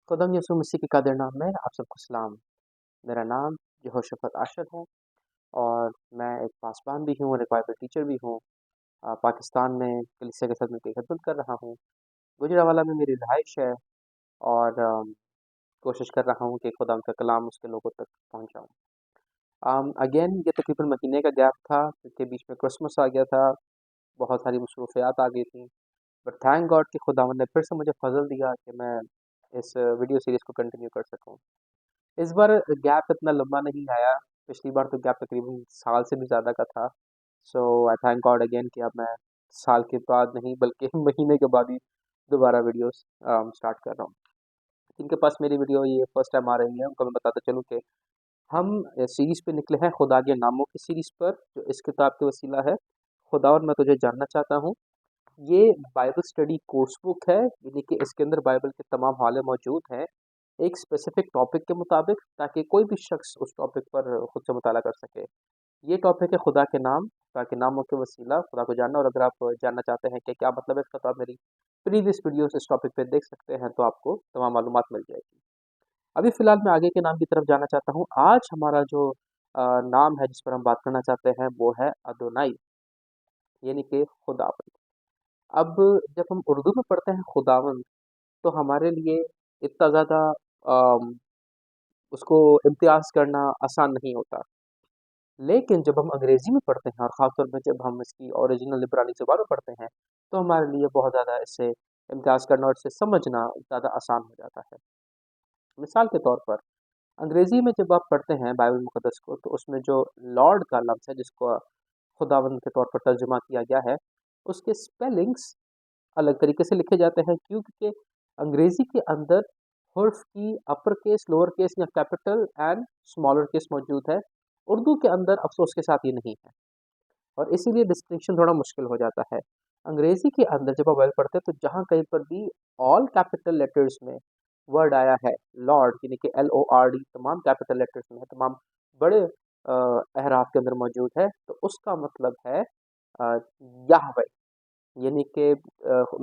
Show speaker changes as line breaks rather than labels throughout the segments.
खुदावंद यीशु मसीह के कादिर नाम में आप सबको सलाम। मेरा नाम यहोशफ़त आशर है और मैं एक पासबान भी हूँ और एक बाइबल टीचर भी हूँ। पाकिस्तान में कलीसिया के साथ मिलकर खिदमत कर रहा हूँ। गुजरांवाला में मेरी रिहाइश है और कोशिश कर रहा हूँ कि खुदा का कलाम उसके लोगों तक पहुँचाऊँ। अगेन ये तकरीबन महीने का गैप था क्योंकि बीच में क्रिसमस आ गया था, बहुत सारी मसरूफियात आ गई थी। बट थैंक गॉड कि खुदावंद ने फिर से मुझे फ़ज़ल दिया कि मैं इस वीडियो सीरीज़ को कंटिन्यू कर सकूँ। इस बार गैप इतना लंबा नहीं आया, पिछली बार तो गैप तकरीबन साल से भी ज़्यादा का था। सो आई थैंक गॉड अगेन कि अब मैं साल के बाद नहीं बल्कि महीने के बाद ही दोबारा वीडियोस स्टार्ट कर रहा हूँ। जिनके पास मेरी वीडियो ये फर्स्ट टाइम आ रही है उनको मैं बताता चलूँ कि हम सीरीज़ पे निकले हैं खुदा के नामों की सीरीज़ पर, जो इस किताब के वसीला है खुदा और मैं तुझे जानना चाहता हूँ। ये बाइबल स्टडी कोर्स बुक है, यानी कि इसके अंदर बाइबल के तमाम हवाले मौजूद हैं एक स्पेसिफिक टॉपिक के मुताबिक, ताकि कोई भी शख्स उस टॉपिक पर खुद से मुताला कर सके। ये टॉपिक है खुदा के नाम, खुदा के नामों के वसीला खुदा को जानना। और अगर आप जानना चाहते हैं कि क्या मतलब है इसका, तो आप मेरी प्रीवियस वीडियोस इस टॉपिक पे देख सकते हैं, तो आपको तमाम मालूमात मिल जाएगी। अभी फ़िलहाल मैं आगे के नाम की तरफ जाना चाहता हूँ। आज हमारा जो नाम है जिस पर हम बात करना चाहते हैं वो है अदोनाई, यानी कि खुदावंद। अब जब हम उर्दू में पढ़ते हैं खुदावंद, तो हमारे लिए इतना ज़्यादा अम, उसको इम्तियाज़ करना आसान नहीं होता। लेकिन जब हम अंग्रेज़ी में पढ़ते हैं और ख़ास तौर पे जब हम इसकी ओरिजिनल इब्रानी ज़ुबान में पढ़ते हैं, तो हमारे लिए बहुत ज़्यादा इससे इम्तियाज़ करना और इसे समझना ज़्यादा आसान हो जाता है। मिसाल के तौर पर अंग्रेज़ी में जब आप पढ़ते हैं बाइबल मुक़द्दस को, तो उसमें जो लॉर्ड का लफ्ज़ है जिसको खुदावंद के तौर पर तर्जुमा किया गया है, उसके स्पेलिंग्स अलग तरीके से लिखे जाते हैं। क्यों? क्योंकि अंग्रेज़ी के अंदर हर्फ की अपर केस, लोअर केस या कैपिटल एंड स्मॉलर केस मौजूद है। उर्दू के अंदर अफ़सोस के साथ ये नहीं है और इसीलिए डिस्टिंक्शन थोड़ा मुश्किल हो जाता है। अंग्रेज़ी के अंदर जब आप वर्ड पढ़ते हैं तो जहाँ कहीं पर भी ऑल कैपिटल लेटर्स में वर्ड आया है लॉर्ड, यानी कि LORD, तमाम कैपिटल लेटर्स में है, तमाम बड़े अहराफ के अंदर मौजूद है, तो उसका मतलब है अ, याहवे, यानी कि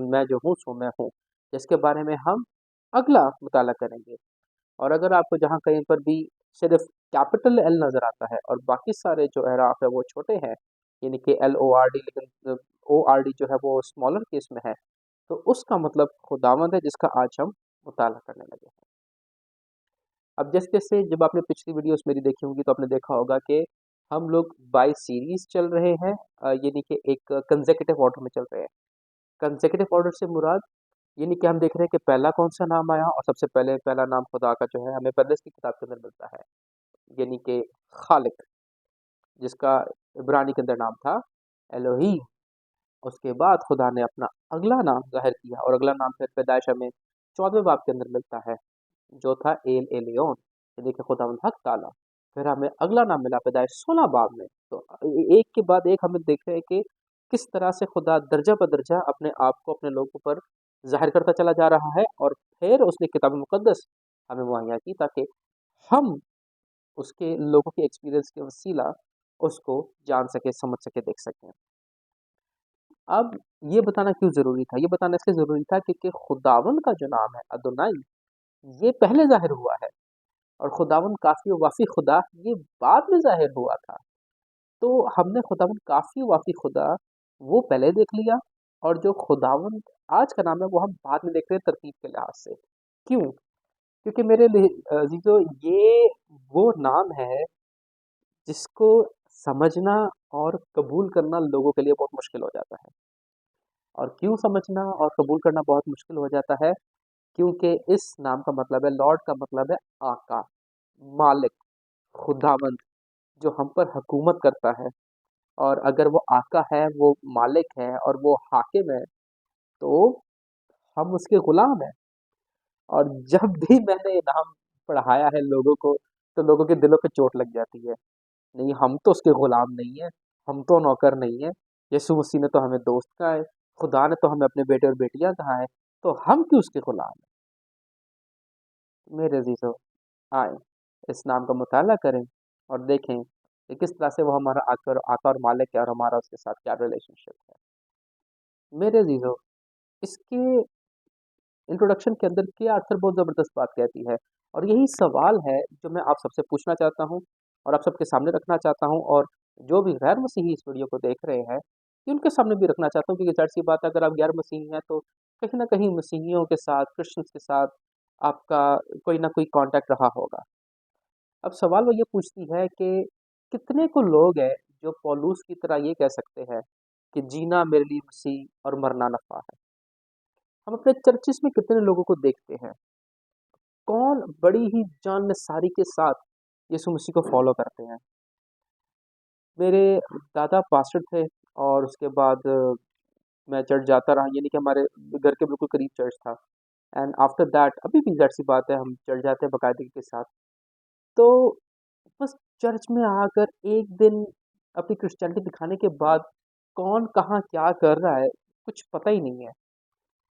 मैं जो हूँ सो मैं हूँ, जिसके बारे में हम अगला मुताला करेंगे। और अगर आपको जहाँ कहीं पर भी सिर्फ कैपिटल एल नज़र आता है और बाकी सारे जो अहराफ है वो छोटे हैं, यानी कि LORD, लेकिन ORD जो है वो स्मॉलर केस में है, तो उसका मतलब खुदावंद है, जिसका आज हम मुताला करने लगे हैं। अब जैसे-जैसे जब आपने पिछली वीडियोस मेरी देखी होंगी तो आपने देखा होगा कि हम लोग बाय सीरीज़ चल रहे हैं, यानी कि एक कंसेक्यूटिव ऑर्डर में चल रहे हैं। कंसेक्यूटिव ऑर्डर से मुराद, यानी कि हम देख रहे हैं कि पहला कौन-सा नाम आया और सबसे पहले पहला नाम खुदा का जो है हमें पहले की किताब के अंदर मिलता है, यानी कि खालिक, जिसका इब्रानी के अंदर नाम था एलोहीम। उसके बाद खुदा ने अपना अगला नाम ज़ाहिर किया और अगला नाम फिर पैदाइश हमें 14वें बाब के अंदर मिलता है, जो था एल एलियोन, यानी कि खुदावंद हक ताला। फिर हमें अगला नाम मिला पैदाइश 16 बाब में। तो एक के बाद एक हमें देख रहे हैं कि किस तरह से खुदा दर्जा बदर्जा अपने आप को अपने लोगों पर ज़ाहिर करता चला जा रहा है और फिर उसने किताब मुक़द्दस हमें मुहैया की ताकि हम उसके लोगों के एक्सपीरियंस के वसीला उसको जान सके, समझ सके, देख सकें। अब ये बताना क्यों ज़रूरी था? ये बताना इसलिए ज़रूरी था क्योंकि खुदावंद का जो नाम है अदोनाई, ये पहले ज़ाहिर हुआ है और खुदावंद काफ़ी व वाफ़ी खुदा ये बाद में ज़ाहिर हुआ था। तो हमने खुदावंद काफ़ी व वाफ़ी खुदा वो पहले देख लिया और जो खुदावंद आज का नाम है वो हम बाद में देख रहे हैं तरतीब के लिहाज से। क्यों? क्योंकि मेरे लिए अज़ीज़ों, ये वो नाम है जिसको समझना और कबूल करना लोगों के लिए बहुत मुश्किल हो जाता है। और क्यों समझना और कबूल करना बहुत मुश्किल हो जाता है? क्योंकि इस नाम का मतलब है, लॉर्ड का मतलब है आका, मालिक, खुदावंद, जो हम पर हुकूमत करता है। और अगर वो आका है, वो मालिक है और वो हाकिम है, तो हम उसके गुलाम हैं। और जब भी मैंने ये नाम पढ़ाया है लोगों को, तो लोगों के दिलों पे चोट लग जाती है। नहीं, हम तो उसके गुलाम नहीं हैं, हम तो नौकर नहीं हैं। यीशु मसीह ने तो हमें दोस्त कहा है, खुदा ने तो हमें अपने बेटे और बेटियाँ कहा है, तो हम क्यों उसके गुलाम हैं? मेरे अज़ीज़ों, आएँ, इस नाम का मुताला करें और देखें कि किस तरह से वो हमारा आका और मालिक है और हमारा उसके साथ क्या रिलेशनशिप है। मेरे अज़ीज़ों, इसके इंट्रोडक्शन के अंदर के आर्थर बहुत ज़बरदस्त बात कहती है, और यही सवाल है जो मैं आप सबसे पूछना चाहता हूँ और आप सबके सामने रखना चाहता हूँ, और जो भी गैर मसीही इस वीडियो को देख रहे हैं, कि उनके सामने भी रखना चाहता हूँ, क्योंकि ज़ाहिर सी बात है, अगर आप गैर मसीही हैं तो कहीं न कहीं मसीहियों के साथ, क्रिश्चियंस के साथ आपका कोई ना कोई कॉन्टैक्ट रहा होगा। अब सवाल वो ये पूछती है कि कितने को लोग हैं जो पौलुस की तरह ये कह सकते हैं कि जीना मेरे लिए मसीह और मरना नफ़ा है। हम अपने चर्चिस में कितने लोगों को देखते हैं, कौन बड़ी ही जान-निसारी के साथ यीशु मसीह को फ़ॉलो करते हैं। मेरे दादा पास्टर थे, और उसके बाद मैं चर्च जाता रहा, यानी कि हमारे घर के बिल्कुल करीब चर्च था। एंड आफ्टर दैट अभी भी ज़ाहिर-सी बात है, हम चर्च जाते हैं बाकायदगी के साथ। तो बस चर्च में आकर एक दिन अपनी क्रिश्चियनिटी दिखाने के बाद कौन कहाँ क्या कर रहा है, कुछ पता ही नहीं है।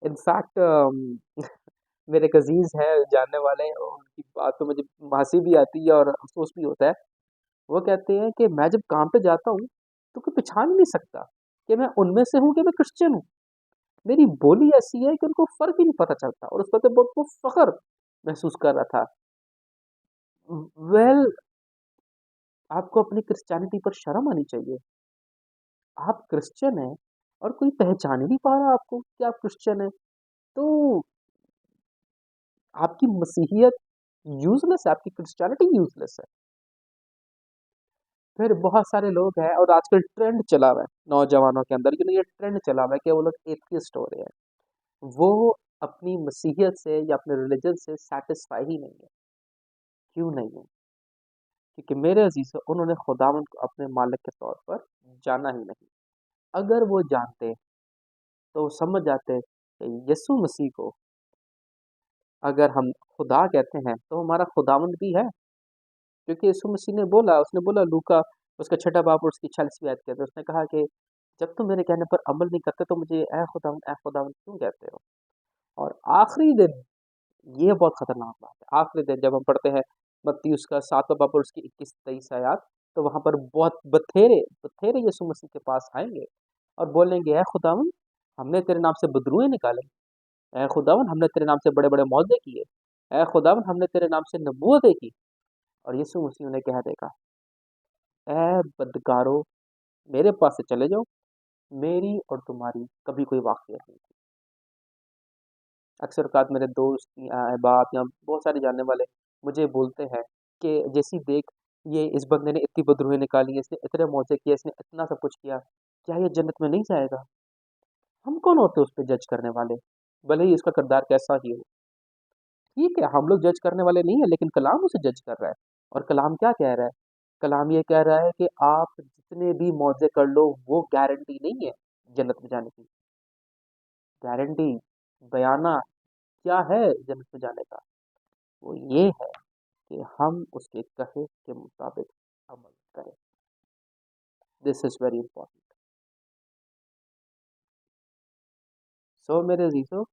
इनफैक्ट मेरे कज़ीन्स हैं जानने वाले, और उनकी बात तो मुझे हँसी भी आती है और अफ़सोस भी होता है। वो कहते हैं कि मैं जब काम पे जाता हूँ, तो कोई पहचान ही नहीं सकता कि मैं उनमें से हूँ कि मैं क्रिश्चियन हूँ। मेरी बोली ऐसी है कि उनको फ़र्क ही नहीं पता चलता, और उस वक़्त बहुत वो फ़ख्र महसूस कर रहा था। वेल, आपको अपनी क्रिश्चियनिटी पर शर्म आनी चाहिए। आप क्रिश्चियन हैं और कोई पहचान ही नहीं पा रहा आपको कि आप क्रिश्चियन हैं। तो आपकी मसीहियत यूज़लेस है, आपकी क्रिश्चियनिटी यूज़लेस है। फिर बहुत सारे लोग हैं, और आजकल ट्रेंड चला हुआ है नौजवानों के अंदर, ये ट्रेंड चला हुआ है कि वो लोग एथियस्ट हो रहे हैं। वो अपनी मसीहियत से या अपने रिलीजन से सैटिस्फाई ही नहीं है। क्यों नहीं है? क्योंकि मेरे अज़ीज़ों, उन्होंने खुदावंद को अपने मालिक के तौर पर जाना ही नहीं। अगर वो जानते तो वो समझ जाते कि यीशु मसीह को अगर हम खुदा कहते हैं तो हमारा खुदावंद भी है। क्योंकि यीशु मसीह ने बोला, उसने बोला लूका उसका 6 बाब और उसकी 46वीं आयत के अंदर, उसने कहा कि जब तुम मेरे कहने पर अमल नहीं करते तो मुझे ए खुदावंद क्यों कहते हो? और आखिरी दिन, ये बहुत खतरनाक बात है, आखिरी दिन जब हम पढ़ते हैं मत्ती उसका 7वां बाब और उसकी 21-23 आयत, तो वहाँ पर बहुत बथेरे बथेरे यीशु मसीह के पास आएँगे और बोलेंगे, ए खुदावंद, हमने तेरे नाम से बदरूहें निकाले, ए खुदावंद, हमने तेरे नाम से बड़े-बड़े मौजे किए, ए खुदावंद, हमने तेरे नाम से नबूवतें की। और यीशु मसीह उन्हें कह देगा, ए बदकारों, मेरे पास से चले जाओ, मेरी और तुम्हारी कभी कोई वाक़ियत नहीं थी। अक्सर औक़ात मेरे दोस्त या अहबाब या बहुत सारे जानने वाले मुझे बोलते हैं कि जैसी देख, ये इस बंदे ने इतनी बदरूहें निकाली, इसने इतने मौज़े किए, इसने इतना सब कुछ किया, क्या ये जन्नत में नहीं जाएगा? हम कौन होते हैं उस पे जज करने वाले? भले ही इसका किरदार कैसा ही हो। ठीक है, हम लोग जज करने वाले नहीं हैं, लेकिन कलाम उसे जज कर रहा है। और कलाम क्या कह रहा है? कलाम ये कह रहा है कि आप जितने भी मौज़े कर लो, वो गारंटी नहीं है जन्नत में जाने की। गारंटी, बयाना क्या है जन्नत में जाने का? वो ये है कि हम उसके कहे के मुताबिक अमल करें। This is very important. So मेरे अज़ीज़ों,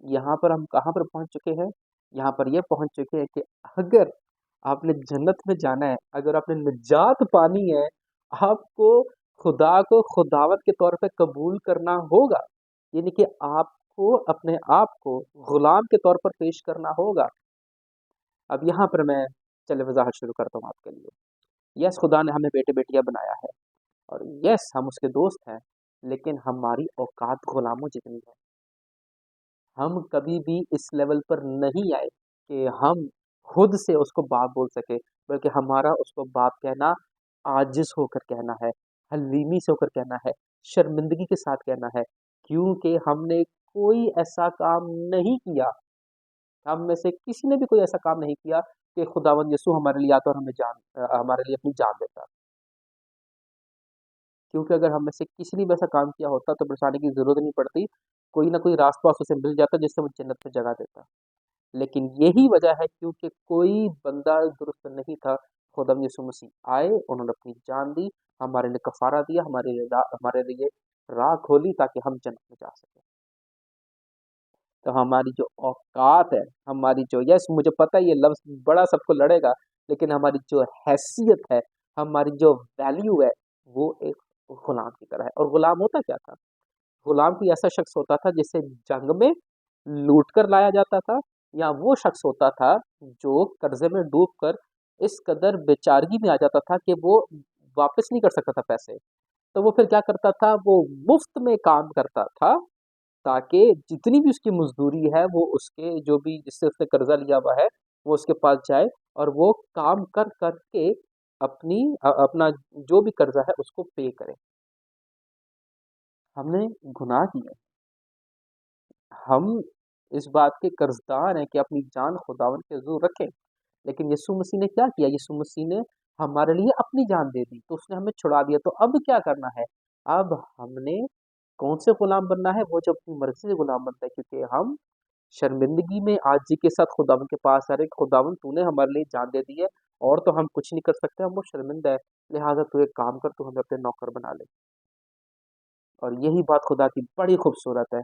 यहाँ पर हम कहाँ पर पहुँच चुके हैं? यहाँ पर ये पहुँच चुके हैं कि अगर आपने जन्नत में जाना है, अगर आपने निजात पानी है, आपको खुदा को खुदावत के तौर पे कबूल करना होगा। यानी कि आपको अपने आप को गुलाम के तौर पर पेश करना होगा। अब यहाँ पर मैं चलिए वज़ाहत शुरू करता हूँ आपके लिए। यस, खुदा ने हमें बेटे-बेटियाँ बनाया है, और यस, हम उसके दोस्त हैं, लेकिन हमारी औकात गुलामों जितनी है। हम कभी भी इस लेवल पर नहीं आए कि हम खुद से उसको बाप बोल सके, बल्कि हमारा उसको बाप कहना आजिज़ होकर कहना है, हलीमी से होकर कहना है, शर्मिंदगी के साथ कहना है, क्योंकि हमने कोई ऐसा काम नहीं किया, हम में से किसी ने भी कोई ऐसा काम नहीं किया कि खुदावंद यीशु हमारे लिए आता और हमारे लिए अपनी जान देता। क्योंकि अगर हम में से किसी ने भी ऐसा काम किया होता तो परेशानी की ज़रूरत नहीं पड़ती, कोई ना कोई रास्ता उसे मिल जाता जिससे वो जन्नत में जगह देता। लेकिन यही वजह है क्योंकि कोई बंदा दुरुस्त नहीं था, खुदावंद यीशु मसीह आए, उन्होंने अपनी जान दी, हमारे लिए कफ़ारा दिया, हमारे लिए राह खोली ताकि हम जन्नत में जा सकें। तो हमारी जो औकात है, हमारी जो, यस मुझे पता है ये लफ्ज़ बड़ा सबको लड़ेगा, लेकिन हमारी जो हैसियत है, हमारी जो वैल्यू है, वो एक गुलाम की तरह है। और गुलाम होता क्या था? गुलाम कोई ऐसा शख्स होता था जिसे जंग में लूट कर लाया जाता था, या वो शख्स होता था जो कर्जे में डूब कर इस कदर बेचारगी में आ जाता था कि वो वापस नहीं कर सकता था पैसे। तो वो फिर क्या करता था, वो मुफ्त में काम करता था, ताकि जितनी भी उसकी मजदूरी है वो उसके जो भी जिससे उसने कर्जा लिया हुआ है वो उसके पास जाए, और वो काम कर करके अपना जो भी कर्जा है उसको पे करे। हमने गुनाह किया, हम इस बात के कर्जदार हैं कि अपनी जान खुदावन के हुजूर रखें। लेकिन यीशु मसीह ने क्या किया, यीशु मसीह ने हमारे लिए अपनी जान दे दी, तो उसने हमें छुड़ा दिया। तो अब क्या करना है, अब हमने कौन से गुलाम बनना है, वो जो अपनी मर्जी से गुलाम बनता है, क्योंकि हम शर्मिंदगी में आज जी के साथ खुदावन के पास आ रहे, खुदावन तूने हमारे लिए जान दे दी है, और तो हम कुछ नहीं कर सकते, हम वो शर्मिंदा है, लिहाजा तू एक काम कर, तू हमें अपने नौकर बना ले। और यही बात खुदा की बड़ी खूबसूरत है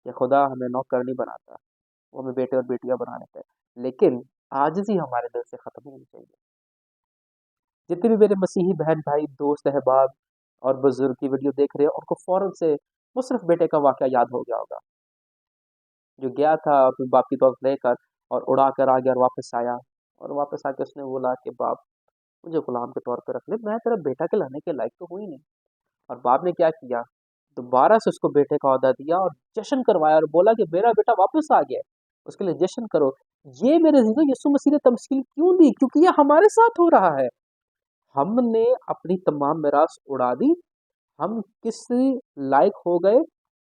कि खुदा हमें नौकर नहीं बनाता, वो हमें बेटे और बेटियां बना लेता है। लेकिन आजिज़ी हमारे दिल से खत्म नहीं होनी चाहिए। जितने भी मेरे मसीही बहन भाई दोस्त अहबाब और बुजुर्ग की वीडियो देख रहे हैं, उनको फौरन से मुशर्रफ बेटे का वाकया याद हो गया होगा, जो गया था अपने बाप की दौलत लेकर और उड़ा कर आ गया और वापस आया, और वापस आके उसने बोला कि बाप मुझे गुलाम के तौर पर रख ले, मैं तेरा बेटा कहलाने के लायक तो हुई नहीं। और बाप ने क्या किया, दोबारा से उसको बेटे का ओहदा दिया और जश्न करवाया और बोला कि मेरा बेटा वापस आ गया है, उसके लिए जश्न करो। ये मेरे जीजो यीशु मसीह ने तमसील क्यों दी, क्योंकि ये हमारे साथ हो रहा है। हमने अपनी तमाम मिरास उड़ा दी, हम किस लायक हो गए,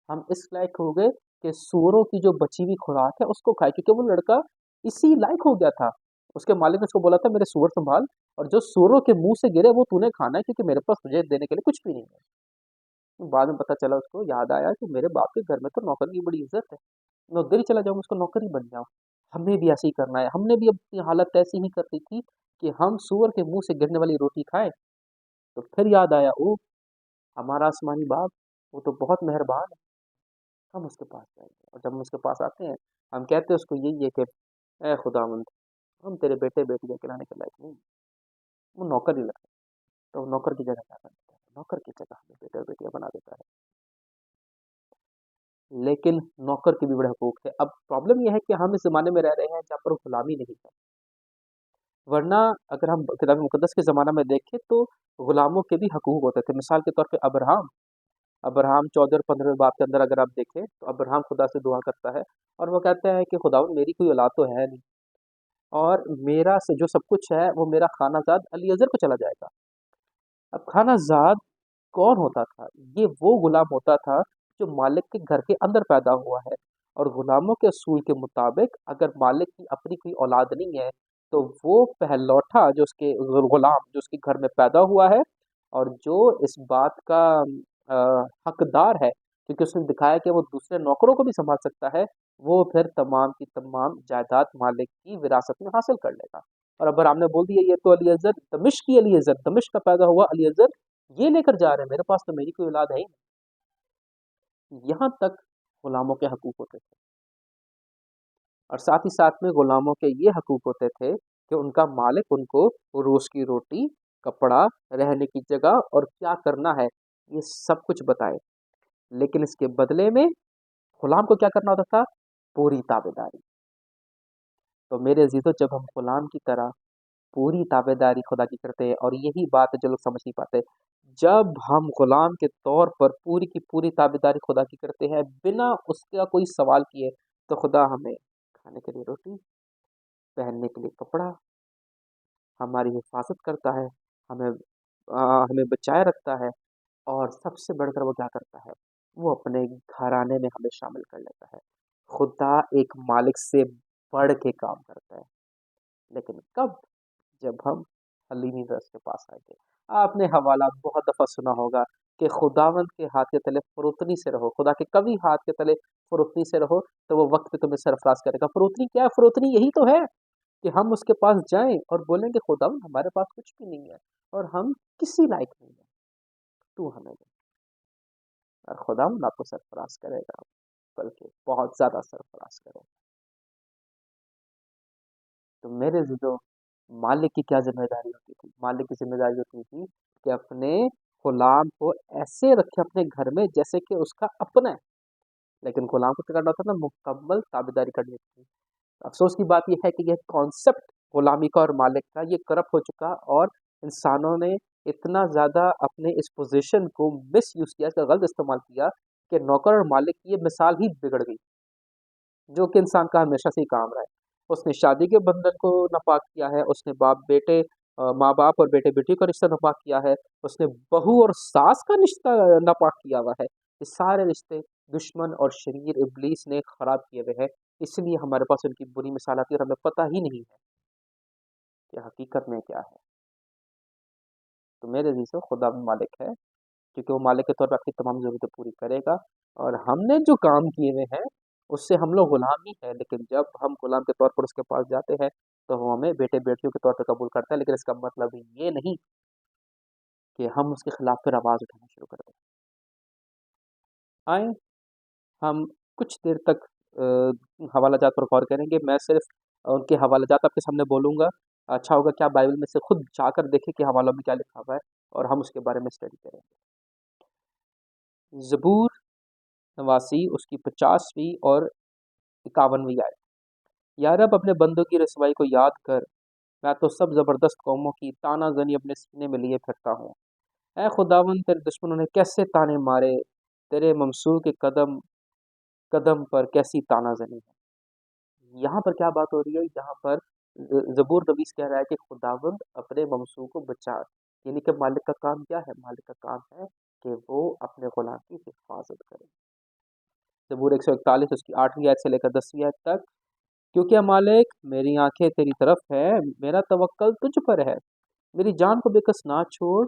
हम इस लायक हो गए कि सूअरों की जो बची हुई खुराक है उसको खाए, क्योंकि वो लड़का इसी लायक हो गया था। उसके मालिक ने उसको बोला था मेरे सूअर संभाल, और जो सूअरों के मुंह से गिरे वो तूने खाना है, क्योंकि मेरे पास तुझे देने के लिए कुछ भी नहीं है। बाद में पता चला, उसको याद आया कि मेरे बाप के घर में तो नौकर की बड़ी इज्जत है, मैं उधर ही चला जाऊँ, उसको नौकर ही बन जाऊँ। हमें भी ऐसे ही करना है, हमने भी अपनी हालत ऐसी ही कर दी थी कि हम सूअर के मुंह से गिरने वाली रोटी खाएं। तो फिर याद आया, ओ हमारा आसमानी बाप, वो तो बहुत मेहरबान है, हम उसके पास जाएंगे। और जब हम उसके पास आते हैं, हम कहते हैं उसको यही है कि ए खुदावंद, हम तेरे बेटे बेटियां खिलाने के लायक नहीं, वो नौकर ही लगता है। तो वो नौकर की जगह क्या कर देता है, नौकर की जगह हमें बेटे और बेटियां बना देता है। लेकिन नौकर के भी बड़े हकूक है। अब प्रॉब्लम यह है कि हम इस जमाने में रह रहे हैं जहाँ पर गुलामी नहीं है। वरना अगर हम किताब मुकद्दस के ज़माना में देखें तो गुलामों के भी हकूक होते थे। मिसाल के तौर पे अब्राहम, 14 और 15 बाब के अंदर अगर आप देखें तो अब्राहम खुदा से दुआ करता है, और वो कहता है कि खुदावंद मेरी कोई औलाद तो है नहीं, और मेरा से जो सब कुछ है वो मेरा खानाजाद अलीएज़र को चला जाएगा। अब खानाजाद कौन होता था? ये वो गुलाम होता था जो मालिक के घर के अंदर पैदा हुआ है। और गुलामों के असूल के मुताबिक अगर मालिक की अपनी कोई औलाद नहीं है, तो वो पहलौठा जो उसके गुलाम जो उसके घर में पैदा हुआ है, और जो इस बात का हकदार है, क्योंकि उसने दिखाया कि वो दूसरे नौकरों को भी संभाल सकता है, वो फिर तमाम की तमाम जायदाद मालिक की विरासत में हासिल कर लेगा। और अब हमने बोल दिया ये तो अलीअज़र दमिश्क की अलीअज़र, दमिश्क का पैदा हुआ अलीअज़र ये लेकर जा रहे हैं, मेरे पास तो मेरी कोई औलाद है ही नहीं। यहाँ तक गुलामों के हकूक होते थे। और साथ ही साथ में गुलामों के ये हकूक होते थे कि उनका मालिक उनको रोज की रोटी, कपड़ा, रहने की जगह और क्या करना है, ये सब कुछ बताए। लेकिन इसके बदले में गुलाम को क्या करना होता था, पूरी ताबेदारी। तो मेरे अजीजों, जब हम गुलाम की तरह पूरी ताबेदारी खुदा की करते हैं, और यही बात है जो लोग समझ नहीं पाते, जब हम गुलाम के तौर पर पूरी की पूरी ताबेदारी खुदा की करते हैं बिना उसका कोई सवाल किए, तो खुदा हमें खाने के लिए रोटी, पहनने के लिए कपड़ा, हमारी हिफाजत करता है, हमें हमें बचाए रखता है, और सबसे बढ़कर वो क्या करता है, वो अपने घराने में हमें शामिल कर लेता है। खुदा एक मालिक से बढ़ के काम करता है। लेकिन कब, जब हम हलीमी रस के पास आएंगे। आपने हवाला बहुत दफ़ा सुना होगा कि खुदावंद के हाथ के तले फरोतनी से रहो, खुदा के कभी हाथ के तले फरोतनी से रहो, तो वो वक्त पे तुम्हें सरफराज करेगा। फरोतनी क्या है, फरोतनी यही तो है कि हम उसके पास जाएं और बोलेंगे खुदावंद हमारे पास कुछ भी नहीं है, और हम किसी लायक नहीं है, तू हमें दे, और खुदावंद आपको सरफराज करेगा, बल्कि बहुत ज्यादा सरफराज करेगा। तो मेरे जो मालिक की क्या जिम्मेदारी होती थी, मालिक की जिम्मेदारी होती थी कि अपने गुलाम को ऐसे रखे अपने घर में जैसे कि उसका अपना है। لیکن غلام کو کیا کرنا ہوتا تھا؟ مکمل تابعداری کرنی تھی۔ افسوس کی بات یہ ہے کہ یہ کانسیپٹ غلامی کا اور مالک کا یہ کرپٹ ہو چکا، اور انسانوں نے اتنا زیادہ اپنے اس پوزیشن کو مس یوز کیا، اس کا غلط استعمال کیا کہ نوکر اور مالک کی یہ مثال ہی بگڑ گئی، جو کہ انسان کا ہمیشہ سے ہی کام رہا ہے۔ اس نے شادی کے بندھن کو ناپاک کیا ہے، اس نے ماں باپ اور بیٹے بیٹی کا رشتہ ناپاک کیا ہے، اس نے بہو اور ساس کا رشتہ ناپاک کیا ہوا ہے۔ یہ سارے رشتے دشمن اور شریر ابلیس نے خراب کیے ہوئے ہیں، اس لیے ہمارے پاس ان کی بری مثال آتی ہے اور ہمیں پتہ ہی نہیں ہے کہ حقیقت میں کیا ہے۔ تو میرے عزیزو، خدا مالک ہے، کیونکہ وہ مالک کے طور پر آپ کی تمام ضرورتیں پوری کرے گا، اور ہم نے جو کام کیے ہوئے ہیں اس سے ہم لوگ غلام ہی ہیں، لیکن جب ہم غلام کے طور پر اس کے پاس جاتے ہیں تو وہ ہمیں بیٹے بیٹیوں کے طور پر قبول کرتا ہے، لیکن اس کا مطلب یہ نہیں کہ ہم اس کے خلاف پھر آواز اٹھانا شروع کر دیں۔ آئیں ہم کچھ دیر تک حوالہ جات پر غور کریں گے۔ میں صرف ان کے حوالہ جات آپ کے سامنے بولوں گا، اچھا ہوگا کہ آپ بائبل میں سے خود جا کر دیکھیں کہ حوالوں میں کیا لکھا ہوا ہے، اور ہم اس کے بارے میں اسٹڈی کریں گے۔ زبور نواسی اس کی 50ویں اور 51ویں آیت۔ یا رب، اپنے بندوں کی رسوائی کو یاد کر، میں تو سب زبردست قوموں کی تانا زنی اپنے سینے میں لیے پھرتا ہوں۔ اے خداوند، تیرے دشمنوں نے کیسے تانے مارے، تیرے ممسوح کے قدم قدم پر کیسی تانا زنی ہے۔ یہاں پر کیا بات ہو رہی ہے؟ یہاں پر زبور نویس کہہ رہا ہے کہ خداوند اپنے ممسوح کو بچا، یعنی کہ مالک کا کام کیا ہے؟ مالک کا کام ہے کہ وہ اپنے غلام کی حفاظت کرے۔ زبور 141 اس کی 8ویں آیت سے لے کر 10ویں آیت تک۔ کیونکہ مالک، میری آنکھیں تیری طرف ہے، میرا توکل تجھ پر ہے، میری جان کو بے کس نہ چھوڑ،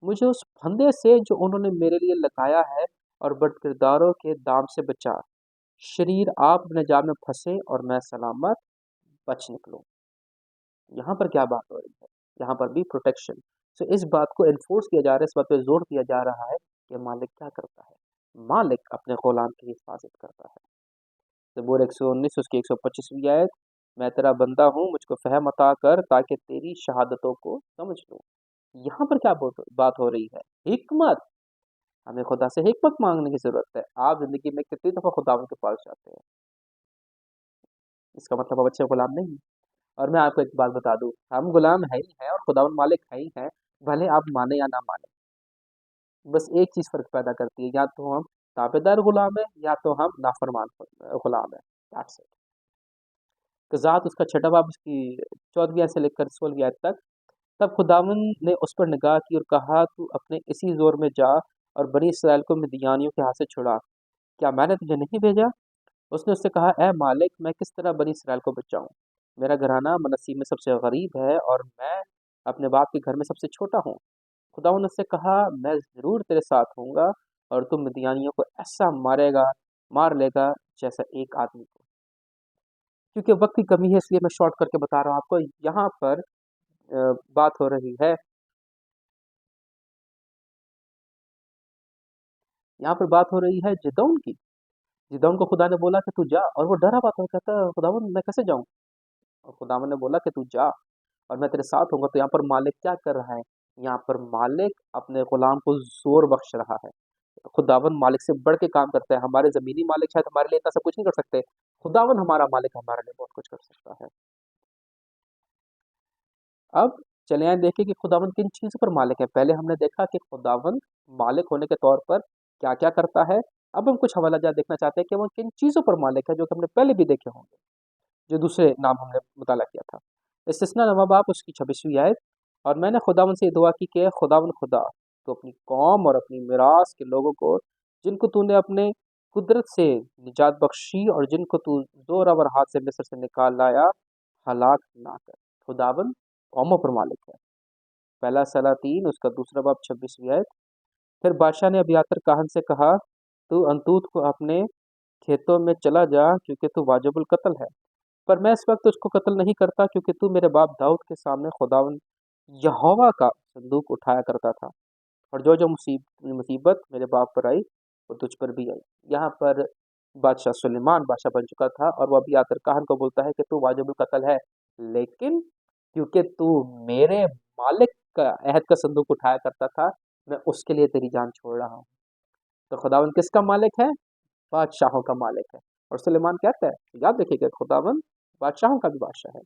مجھے اس پھندے سے جو انہوں نے میرے لیے لگایا ہے، اور بد کرداروں کے دام سے بچا۔ شریر آپ اپنے جال میں پھنسے اور میں سلامت بچ نکلوں۔ یہاں پر کیا بات ہو رہی ہے؟ یہاں پر بھی پروٹیکشن۔ سو اس بات کو انفورس کیا جا رہا ہے، اس بات پہ زور دیا جا رہا ہے کہ مالک کیا کرتا ہے؟ مالک اپنے غلام کی حفاظت کرتا ہے۔ زبور 119 اس کی 125ویں آیت۔ میں تیرا بندہ ہوں، مجھ کو فہم عطا کر تاکہ تیری شہادتوں کو سمجھ لوں۔ یہاں پر کیا بات ہو رہی ہے؟ حکمت۔ ہمیں خدا سے حکمت مانگنے کی ضرورت ہے۔ آپ زندگی میں کتنی دفعہ خداوند کے پاس جاتے ہیں؟ اس کا مطلب آپ اچھے غلام نہیں ہیں۔ اور میں آپ کو ایک بات بتا دوں، ہم غلام ہے ہی ہیں اور خداوند مالک ہے ہی ہیں، بھلے آپ مانیں یا نہ مانیں۔ بس ایک چیز فرق پیدا کرتی ہے، یا تو ہم تابع دار غلام ہیں یا تو ہم نافرمان غلام ہیں۔ That's it۔ ذات اس کا 6واں باب اس کی 14ویں آیت سے لے کر 16ویں آیت تک۔ تب خداوند نے اس پر نگاہ کی اور کہا، تو اپنے اسی زور میں جا اور بنی اسرائیل کو مدیانیوں کے ہاتھ سے چھڑا۔ کیا میں نے تجھے نہیں بھیجا؟ اس نے اس سے کہا، اے مالک، میں کس طرح بنی اسرائیل کو بچاؤں؟ میرا گھرانہ منسی میں سب سے غریب ہے اور میں اپنے باپ کے گھر میں سب سے چھوٹا ہوں۔ خداوند نے اس سے کہا، میں ضرور تیرے ساتھ ہوں گا اور تم مدیانیوں کو ایسا مار لے گا جیسا ایک آدمی کو۔ کیونکہ وقت کی کمی ہے اس لیے میں شارٹ کر کے بتا رہا ہوں آپ کو۔ یہاں پر بات ہو رہی ہے، جدون کی۔ جدون کو خدا نے بولا کہ تو جا، اور وہ ڈرا ہوا تھا، کہتا خداوند میں کیسے جاؤں؟ اور خداوند نے بولا کہ تو جا اور میں تیرے ساتھ ہوں گا۔ تو یہاں پر مالک کیا کر رہا ہے؟ یہاں پر مالک اپنے غلام کو زور بخش رہا ہے۔ خداوند مالک سے بڑھ کے کام کرتا ہے۔ ہمارے زمینی مالک شاید ہمارے لیے اتنا سب کچھ نہیں کر سکتے، خداوند ہمارا مالک ہمارے لیے بہت کچھ کر سکتا ہے۔ اب چلے آئیں دیکھیں کہ خداوند کن چیزوں پر مالک ہے۔ پہلے ہم نے دیکھا کہ خداوند مالک ہونے کے طور پر کیا کیا کرتا ہے۔ اب ہم کچھ حوالہ جات دیکھنا چاہتے ہیں کہ وہ کن چیزوں پر مالک ہے، جو کہ ہم نے پہلے بھی دیکھے ہوں گے، جو دوسرے نام ہم نے مطالعہ کیا تھا۔ استثنا نواں باب اس کی 26ویں آیت۔ اور میں نے خداوند سے یہ دعا کی کہ خداوند خدا، تو اپنی قوم اور اپنی میراث کے لوگوں کو، جن کو تو نے اپنے قدرت سے نجات بخشی اور جن کو تو زور آور ہاتھ سے مصر سے نکال لایا، ہلاک نہ کر۔ خداوند قوموں پر مالک ہے۔ پہلا سلاطین اس کا 2 باب 26ویں آیت۔ پھر بادشاہ نے ابیاتر کاہن سے کہا، تو انتوت کو اپنے کھیتوں میں چلا جا، کیونکہ تو واجب القتل ہے، پر میں اس وقت اس کو قتل نہیں کرتا، کیونکہ تو میرے باپ داؤد کے سامنے خداوند یہوہ کا صندوق اٹھایا کرتا تھا، اور جو جو مصیبت میرے باپ پر آئی وہ تجھ پر بھی آئی۔ یہاں پر بادشاہ سلیمان بادشاہ بن چکا تھا، اور وہ ابیاتر کاہن کو بولتا ہے کہ تو واجب القتل ہے، لیکن کیونکہ تو میرے مالک کا عہد کا صندوق اٹھایا کرتا تھا، میں اس کے لیے تیری جان چھوڑ رہا ہوں۔ تو خداوند کس کا مالک ہے؟ बादशाहों का मालिक है। और सुलेमान कहता है, याद रखिएगा, खुदावंद बादशाहों का भी बादशाह है।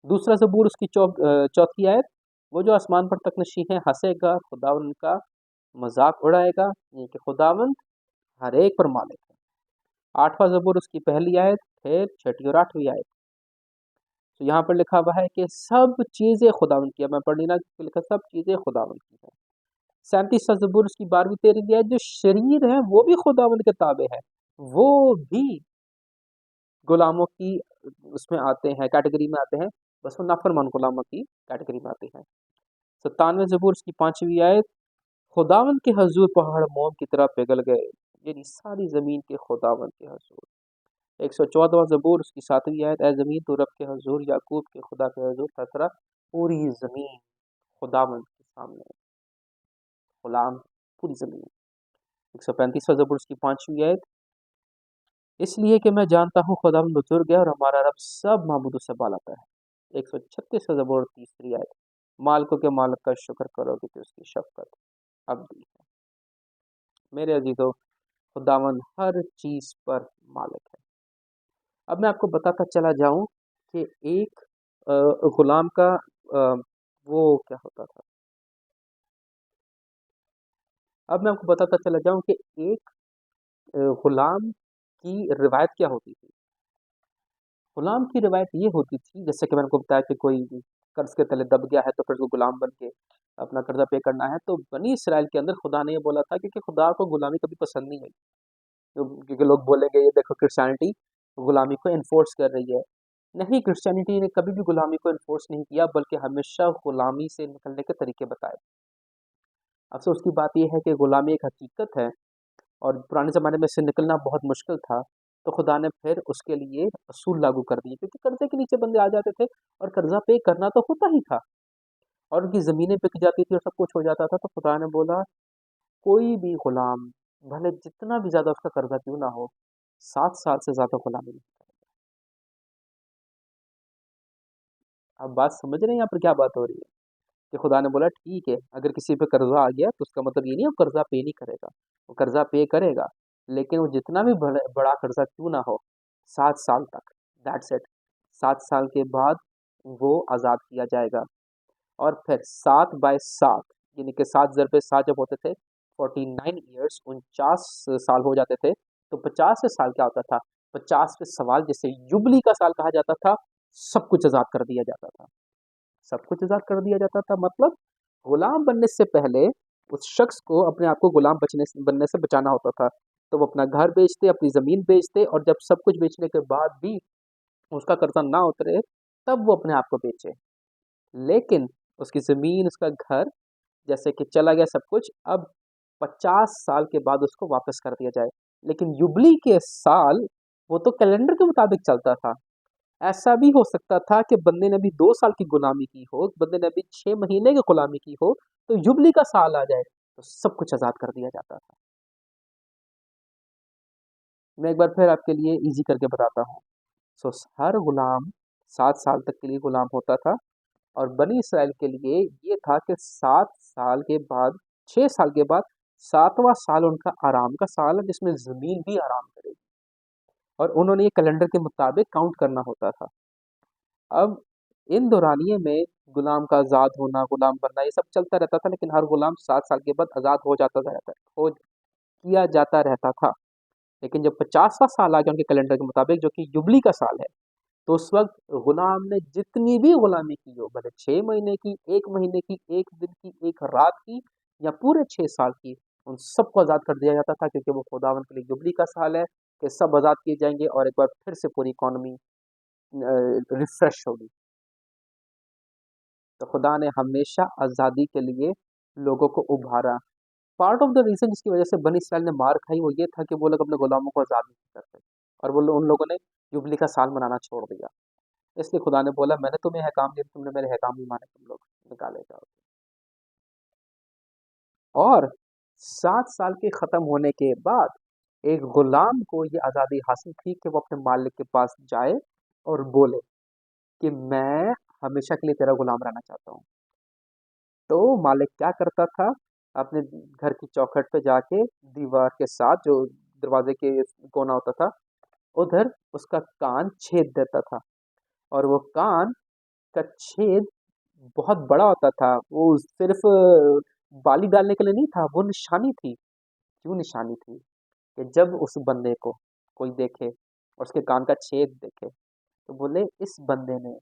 दूसरा ज़बूर उसकी चौथी आयत, वो जो आसमान पर तकनशी है हंसेगा, खुदावंद उनका मजाक उड़ाएगा, ये कि खुदावंद हर एक पर मालिक है। आठवां ज़बूर उसकी पहली आयत, फिर छठी और आठवीं आयत। तो यहाँ पर लिखा हुआ है कि सब चीज़ें खुदावंद की है। मैं पढ़ नहीं रहा, लिखा सब चीज़ें खुदावंद की है। 37वां ज़बूर उसकी 12वीं 13वीं आयत, जो शरीर है वो भी खुदावंद के ताबे है, वो भी गुलामों की उसमें आते हैं, कैटेगरी में आते हैं, बस वो नाफरमान गुलामों की कैटेगरी में आते हैं। 97वें ज़बूर उसकी 5वीं आयत, खुदावंद के हजूर पहाड़ मोम की तरह पिघल गए, यानी सारी ज़मीन के खुदावंद के हजूर। 114वां ज़बूर उसकी 7वीं आयत, ए ज़मीन तू रब के हजूर, याकूब के खुदा के हजूर थरथरा, पूरी ज़मीन खुदावंद के सामने गुलाम, पूरी ज़मीन। 135वां ज़बूर उसकी 5वीं आयत, इसलिए कि मैं जानता हूँ खुदावंद बुजुर्ग है और हमारा रब सब माबूदों से बालाता है। 136वां ज़बूर 3री आयत, मालिकों के मालिक का शुक्र करो कि उसकी शफकत अबदी है। मेरे अजीजों, खुदावंद हर चीज़ पर मालिक है। अब मैं आपको बताता चला जाऊं कि एक गुलाम का वो क्या होता था। अब मैं आपको बताता चला जाऊं कि एक गुलाम की रिवायत क्या होती थी। गुलाम की रिवायत ये होती थी, जैसे कि मैंने आपको बताया कि कोई कर्ज के तले दब गया है तो फिर उसको गुलाम बन के अपना कर्जा पे करना है। तो बनी इसराइल के अंदर खुदा ने ये बोला था, क्योंकि खुदा को गुलामी कभी पसंद नहीं आई। क्योंकि लोग बोलेंगे ये देखो क्रिश्चियनिटी गुलामी को इन्फोर्स कर रही है। नहीं, क्रिश्चियनिटी ने कभी भी गुलामी को इन्फोर्स नहीं किया, बल्कि हमेशा गुलामी से निकलने के तरीके बताए। अफसोस की बात यह है कि गुलामी एक हकीकत है और पुराने ज़माने में इससे निकलना बहुत मुश्किल था। तो खुदा ने फिर उसके लिए असूल लागू कर दिए, क्योंकि कर्जे के नीचे बंदे आ जाते थे और कर्जा पे करना तो होता ही था और उनकी ज़मीनें बिक जाती थी और सब कुछ हो जाता था। तो खुदा ने बोला, कोई भी गुलाम भले जितना भी ज़्यादा उसका कर्जा क्यों ना हो, 7 साल से ज़्यादा गुलामी नहीं करेगा। अब बात समझ रहे हैं यहाँ पर क्या बात हो रही है? कि खुदा ने बोला ठीक है, अगर किसी पे कर्जा आ गया तो उसका मतलब ये नहीं वो कर्जा पे नहीं करेगा, वो कर्जा पे करेगा, लेकिन वो जितना भी बड़ा कर्जा क्यों ना हो, 7 साल तक, दैट्स इट। 7 साल के बाद वो आज़ाद किया जाएगा। और फिर 7/7, यानी कि 7 ज़र पे 7 जब होते थे, 49 ईयर्स, 49 साल हो जाते थे, तो 50 साल क्या होता था, 50वें सवाल जिसे युबली का साल कहा जाता था, सब कुछ आज़ाद कर दिया जाता था। सब कुछ आज़ाद कर दिया जाता था, मतलब गुलाम बनने से पहले उस शख्स को अपने आप को गुलाम बनने से बचाना होता था। तो वो अपना घर बेचते, अपनी ज़मीन बेचते, और जब सब कुछ बेचने के बाद भी उसका कर्जा ना उतरे, तब वो अपने आप को बेचे। लेकिन उसकी ज़मीन, उसका घर, जैसे कि चला गया सब कुछ, अब 50 साल के बाद उसको वापस कर दिया जाए। लेकिन युबली के साल वो तो कैलेंडर के मुताबिक चलता था। ऐसा भी हो सकता था कि बंदे ने अभी 2 साल की गुलामी की हो, बंदे ने अभी 6 महीने की गुलामी की हो, तो युबली का साल आ जाए तो सब कुछ आज़ाद कर दिया जाता था। मैं एक बार फिर आपके लिए इजी करके बताता हूँ। सो हर गुलाम 7 साल तक के लिए गुलाम होता था, और बनी इसराइल के लिए ये था कि 7 साल के बाद, 6 साल के बाद, 7वां साल उनका आराम का साल है, जिसमें ज़मीन भी आराम करेगी, और उन्होंने ये कैलेंडर के मुताबिक काउंट करना होता था। अब इन दौरानिये में गुलाम का आज़ाद होना, गुलाम बनना, ये सब चलता रहता था, लेकिन हर गुलाम 7 साल के बाद आज़ाद हो किया जाता रहता था। लेकिन जब 50वां साल आ गया उनके कैलेंडर के मुताबिक, जो कि युबली का साल है, तो उस वक्त गुलाम ने जितनी भी गुलामी की हो, भले 6 महीने की, 1 महीने की, 1 दिन की, 1 रात की, या पूरे 6 साल की, उन सबको आज़ाद कर दिया जाता था, क्योंकि वो खुदावंद के लिए जुबली का साल है कि सब आज़ाद किए जाएंगे और एक बार फिर से पूरी इकॉनमी रिफ्रेश होगी। तो खुदा ने हमेशा आज़ादी के लिए लोगों को उभारा। पार्ट ऑफ द रीज़न जिसकी वजह से बनी इसराइल ने मार खाई, वो ये था कि वो लोग अपने गुलामों को आज़ाद नहीं करते, और उन लोगों ने जुबली का साल मनाना छोड़ दिया। इसलिए खुदा ने बोला, मैंने तुम्हें अहकाम दिया, तुमने मेरे अहकाम नहीं माने, तुम लोग निकाले जाओ। और 7 साल के ख़त्म होने के बाद एक गुलाम को ये आज़ादी हासिल थी कि वो अपने मालिक के पास जाए और बोले कि मैं हमेशा के लिए तेरा गुलाम रहना चाहता हूँ। तो मालिक क्या करता था, अपने घर की चौखट पे जाके दीवार के साथ, जो दरवाजे के कोना होता था, उधर उसका कान छेद देता था, और वो कान का छेद बहुत बड़ा होता था। वो सिर्फ बाली डालने के लिए नहीं था, वो निशानी थी। क्यों निशानी थी? कि जब उस बंदे को कोई देखे और उसके कान का छेद देखे, तो बोले इस बंदे ने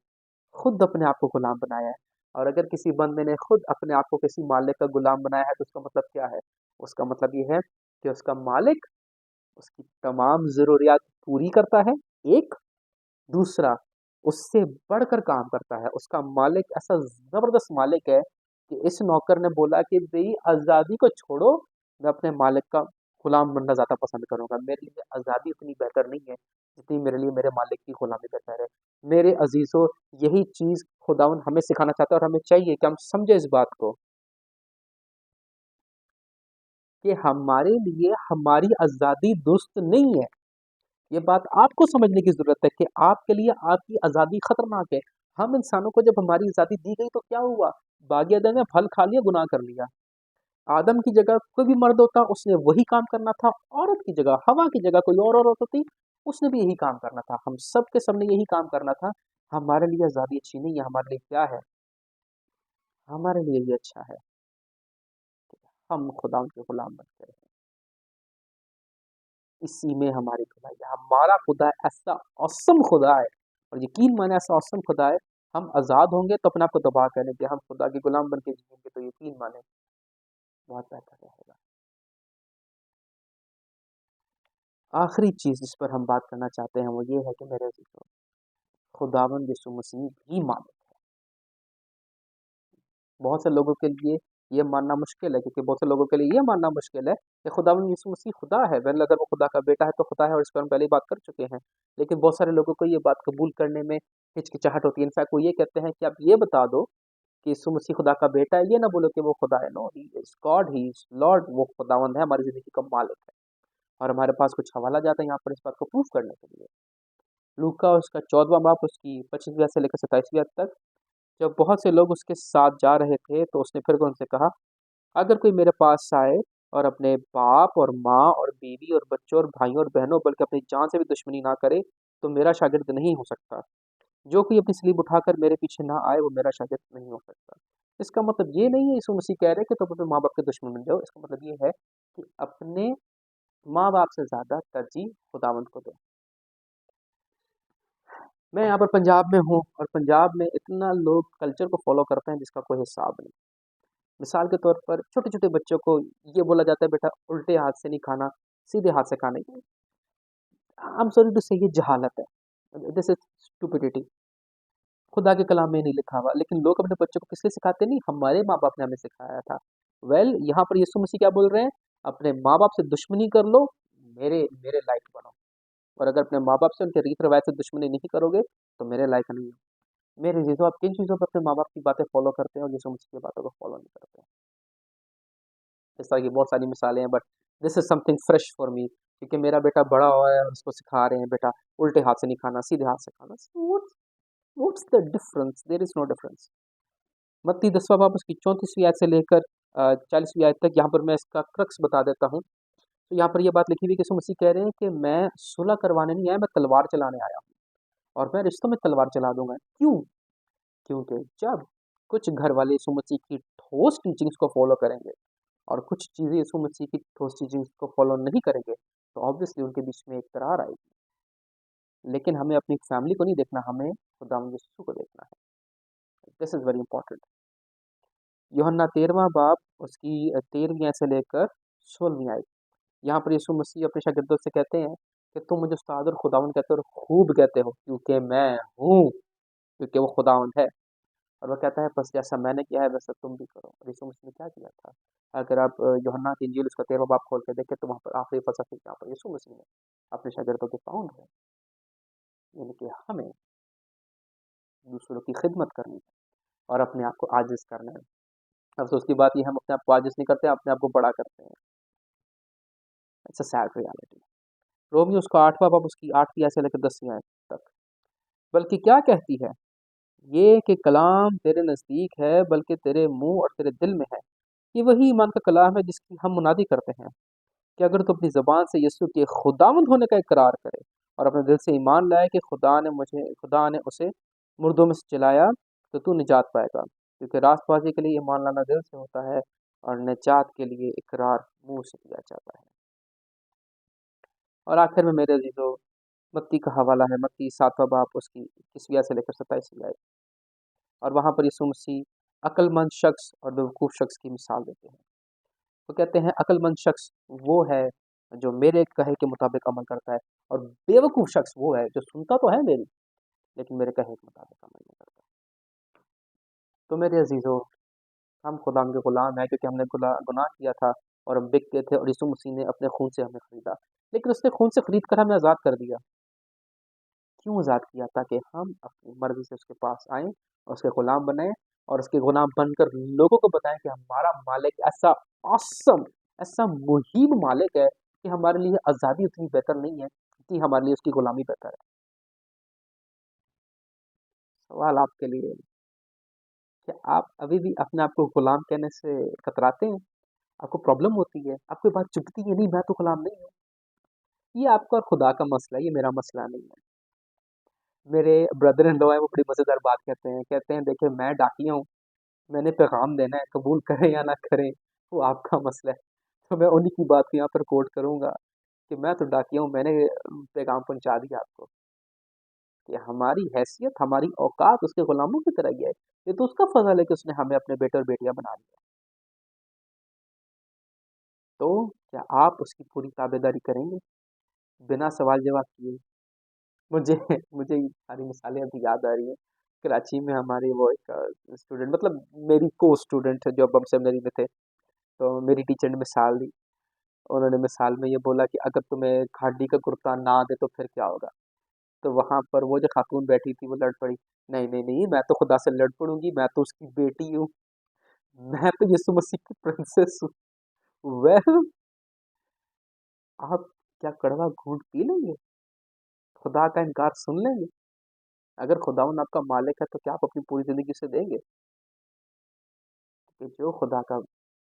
खुद अपने आप को गुलाम बनाया है। और अगर किसी बंदे ने खुद अपने आप को किसी मालिक का गुलाम बनाया है, तो उसका मतलब क्या है? उसका मतलब ये है कि उसका मालिक उसकी तमाम ज़रूरियात पूरी करता है, एक। दूसरा, उससे बढ़कर काम करता है। उसका मालिक ऐसा ज़बरदस्त मालिक है कि इस नौकर ने बोला कि भई आज़ादी को छोड़ो, मैं अपने मालिक का गुलाम बनना ज़्यादा पसंद करूँगा। मेरे लिए आज़ादी उतनी बेहतर नहीं है, जितनी मेरे लिए मेरे मालिक की गुलामी बेहतर है। मेरे अज़ीज़ों, यही चीज़ खुदावंद हमें सिखाना चाहता है, और हमें चाहिए कि हम समझें इस बात को कि हमारे लिए हमारी आज़ादी दुरुस्त नहीं है। ये बात आपको समझने की ज़रूरत है कि आपके लिए आपकी आज़ादी खतरनाक है। हम इंसानों को जब हमारी आज़ादी दी गई तो क्या हुआ? बागी अदम ने फल खा लिया, गुनाह कर लिया। आदम की जगह कोई भी मर्द होता, उसने वही काम करना था। औरत की जगह, हवा की जगह कोई और औरत होती, उसने भी यही काम करना था। हम सब के सबने यही काम करना था। हमारे लिए आज़ादी अच्छी नहीं है, हमारे लिए क्या है? हमारे लिए ये अच्छा है कि हम खुदा के गुलाम बनते रहें। इसी में हमारी भलाई है। हमारा खुदा ऐसा ऑसम खुदा है, और यकीन माने ऐसा ऑसम खुदा है। हम आज़ाद होंगे तो अपने आप को दबा कर लेंगे, हम खुदा के गुलाम बन के जिएंगे तो यकीन माने बहुत बेहतर रहेगा। आखिरी चीज़ जिस पर हम बात करना चाहते हैं वो ये है कि मेरे अज़ीज़ों, खुदावंद यीशु मसीह भी मालिक है। बहुत से लोगों के लिए ये मानना मुश्किल है, क्योंकि बहुत से लोगों के लिए ये मानना मुश्किल है कि खुदावंद यीशु मसीह खुदा है। वेल, अगर वो खुदा का बेटा है तो खुदा है, और इस पर हम पहले ही बात कर चुके हैं। लेकिन बहुत सारे लोगों को ये बात कबूल करने में हिचकिचाहट होती है। इनफैक्ट वो ये कहते हैं कि आप ये बता दो कि यीशु मसीह खुदा का बेटा है, ये ना बोलो कि वो खुदा है। No, he is God, he is Lord. वो खुदावंद है, हमारी ज़िंदगी का मालिक है। और हमारे पास कुछ हवाला जाता है यहाँ पर इस बात को प्रूफ करने के लिए। लूका उसका 14वां बाब उसकी 25वीं आयत से लेकर 27वीं आयत तक। जब बहुत से लोग उसके साथ जा रहे थे तो उसने फिर उनसे कहा, अगर कोई मेरे पास आए और अपने बाप और माँ और बीवी और बच्चों और भाइयों और बहनों, बल्कि अपनी जान से भी दुश्मनी ना करे, तो मेरा शागिर्द नहीं हो सकता। जो कोई अपनी स्लीब उठाकर मेरे पीछे ना आए, वो मेरा शागिर्द नहीं हो सकता। इसका मतलब ये नहीं है यीशु मसीह कह रहे हैं कि तुम अपने माँ बाप के दुश्मन बन जाओ। इसका मतलब ये है कि अपने माँ बाप से ज़्यादा तरजीह खुदावंद को दो। मैं यहाँ पर पंजाब में हूँ, और पंजाब में इतना लोग कल्चर को फॉलो करते हैं जिसका कोई हिसाब नहीं। मिसाल के तौर पर छोटे छोटे बच्चों को ये बोला जाता है, बेटा उल्टे हाथ से नहीं खाना, सीधे हाथ से खाने की। आई एम सॉरी टू से, ये जहालत है, दिस इज स्टुपिडिटी। खुदा के कलाम में नहीं लिखा हुआ, लेकिन लोग अपने बच्चों को किसके सिखाते? नहीं, हमारे माँ बाप ने हमें सिखाया था। वेल, यहाँ पर यीशु मसीह क्या बोल रहे हैं? अपने माँ बाप से दुश्मनी कर लो, मेरे मेरे लायक बनो। और अगर अपने माँ बाप से, उनके रीत रिवाज से दुश्मनी नहीं करोगे, तो मेरे लायक नहीं हो। मेरे चीज़ों, आप किन चीज़ों पर अपने माँ बाप की बातें फॉलो करते हैं और यीशु मसीह की बातों को फॉलो नहीं करते हैं? इस तरह की बहुत सारी मिसालें हैं, but this is something fresh for me, क्योंकि मेरा बेटा बड़ा हुआ है और उसको सिखा रहे हैं, बेटा उल्टे हाथ से नहीं खाना, सीधे हाथ से खाना। What's the difference? There is no difference. मत्ती 10वां बाब उसकी 34वीं आयत से लेकर 40वीं आयत तक, यहाँ पर मैं इसका क्रक्स बता देता हूँ। तो यहाँ पर यह बात लिखी हुई कि यीशु मसीह कह रहे हैं कि मैं सुलह करवाने नहीं आया, मैं तलवार चलाने आया हूँ, और मैं रिश्तों में तलवार चला दूंगा। क्यों? क्योंकि जब कुछ घर वाले यीशु मसीह की ठोस टीचिंग्स को फॉलो करेंगे, और कुछ चीज़ें यीशु मसीह की ठोस टीचिंग्स को फॉलो नहीं करेंगे, तो ऑब्वियसली उनके बीच में एक दरार आएगी। लेकिन हमें अपनी फैमिली को नहीं देखना, हमें खुदावंद यीशु को देखना है। This is very important. यूहन्ना 13वां बाब उसकी 13वीं आयत से लेकर 16वीं आयत। यहाँ पर यीशु मसीह अपने शागिर्दों से कहते हैं कि तुम मुझे उस्ताद और खुदावंद कहते हो, और खूब कहते हो, क्योंकि मैं हूँ, क्योंकि वो खुदावंद है। और वो कहता है, बस जैसा मैंने किया है वैसा तुम भी करो। और यीशु मसीह ने क्या किया था? अगर आप यूहन्ना की इंजील उसका 13वां बाब खोल के देखें, तो वहाँ पर आखिरी फलसफे यहाँ पर यीशु मसीह ने अपने शागिर्दों के पाउंड है, यानी कि हमें दूसरों की खिदमत करनी है और अपने आप को आजिज़ करना है। अफ़सोस की बात ये, हम अपने आप को आजिज़ नहीं करते, अपने आप को बड़ा करते हैं। It's a sad reality. Romeo उसका 8वां बाब उसकी 8वीं आयत से लेकर 10वीं आयत तक। बल्कि क्या कहती है? ये कि कलाम तेरे नज़दीक है, बल्कि तेरे मुँह और तेरे दिल में है। ये वही ईमान का कलाम है जिसकी हम मुनादी करते हैं کہ اگر تو اپنی زبان سے یسوع کے خداوند ہونے کا اقرار کرے اور اپنے دل سے ایمان لائے کہ خدا نے اسے مردوں میں سے جلایا، تو نجات پائے گا، کیونکہ راست بازی کے لیے ایمان لانا دل سے ہوتا ہے اور نجات کے لیے اقرار منہ سے کیا جاتا ہے۔ اور آخر میں میرے عزیزو، متی کا حوالہ ہے، متی 7واں باب، اس کی 21 سے لے کر 27 آئے، اور وہاں پر یسوع مسیح عقل مند شخص اور بیوقوف شخص کی مثال دیتے ہیں۔ وہ کہتے ہیں عقل مند شخص وہ ہے جو میرے کہے کے مطابق عمل کرتا ہے، اور بیوقوف شخص وہ ہے جو سنتا تو ہے میری لیکن میرے کہے کے مطابق عمل نہیں کرتا۔ تو میرے عزیزو، ہم خدا کے غلام ہیں کیونکہ ہم نے گناہ کیا تھا اور ہم بک گئے تھے، اور یسوع مسیح نے اپنے خون سے ہمیں خریدا، لیکن اس نے خون سے خرید کر ہمیں آزاد کر دیا۔ کیوں آزاد کیا؟ تاکہ ہم اپنی مرضی سے اس کے پاس آئیں اور اس کے غلام بنیں، اور اس کے غلام بن کر لوگوں کو بتائیں کہ ہمارا مالک ایسا awesome، ایسا مہیم مالک ہے کہ ہمارے لیے آزادی اتنی بہتر نہیں ہے کہ ہمارے لیے اس کی غلامی بہتر ہے۔ سوال آپ کے لیے، کہ آپ ابھی بھی اپنے آپ کو غلام کہنے سے کتراتے ہیں؟ آپ کو پرابلم ہوتی ہے؟ آپ کو بات چبھتی ہے؟ نہیں، میں تو غلام نہیں ہوں۔ یہ آپ کا اور خدا کا مسئلہ ہے، یہ میرا مسئلہ نہیں ہے۔ میرے بردر ان لو ہیں، وہ بڑی مزیدار بات کہتے ہیں دیکھیں میں ڈاکیا ہوں، میں نے پیغام دینا ہے، قبول کریں یا نہ کریں وہ آپ کا مسئلہ ہے۔ تو میں انہی کی بات کو یہاں پر کوٹ کروں گا کہ میں تو ڈاکیا ہوں، میں نے پیغام پہنچا دیا آپ کو، کہ ہماری حیثیت، ہماری اوقات اس کے غلاموں کی طرح ہی ہے۔ یہ تو اس کا فضل ہے کہ اس نے ہمیں اپنے بیٹے اور بیٹیاں بنا لیا۔ تو کیا آپ اس کی پوری تابع داری کریں گے بنا سوال جواب کیے؟ مجھے یہ ساری مثالیں ابھی یاد آ رہی ہیں۔ کراچی میں ہماری وہ ایک اسٹوڈنٹ، مطلب میری کو اسٹوڈنٹ جو اب ہم سیمنری میں تھے، تو میری ٹیچر نے مثال دی۔ انہوں نے مثال میں یہ بولا کہ اگر تمہیں کھاڈی کا کرتا نہ دے تو پھر کیا ہوگا؟ تو وہاں پر وہ جو خاتون بیٹھی تھی وہ لڑ پڑی، نہیں نہیں نہیں، میں تو خدا سے لڑ پڑوں گی، میں تو اس کی بیٹی ہوں، میں تو یسوع مسیح کی پرنسس ہوں۔ well آپ کیا کڑوا گھونٹ پی لیں گے؟ خدا کا انکار سن لیں گے؟ اگر خداوند آپ کا مالک ہے تو کیا آپ اپنی پوری زندگی سے دیں گے؟ کہ جو خدا کا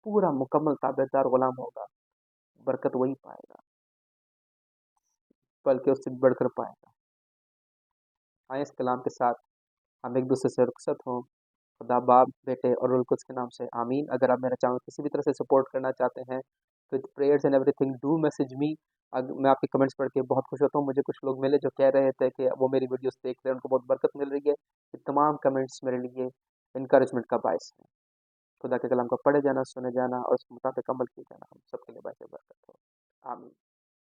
پورا مکمل تابع دار غلام ہوگا، برکت وہی پائے گا، بلکہ اس سے بڑھ کر پائے گا۔ آئیں اس کلام کے ساتھ ہم ایک دوسرے سے رخصت ہوں۔ خدا باپ، بیٹے اور روح القدس کے نام سے آمین۔ اگر آپ میرا چینل کسی بھی طرح سے سپورٹ کرنا چاہتے ہیں with prayers and everything do message me۔ میں آپ کے کمنٹس پڑھ کے بہت خوش ہوتا ہوں۔ مجھے کچھ لوگ ملے جو کہہ رہے تھے کہ وہ میری ویڈیوز دیکھ رہے ہیں، ان کو بہت برکت مل رہی ہے۔ یہ تمام کمنٹس میرے لیے انکریجمنٹ کا باعث ہے۔ خدا کے کلام کو پڑھے جانا، سنے جانا اور اس کے مطابق عمل کیے جانا ہم سب کے لیے باعث برکت ہو۔ آمین۔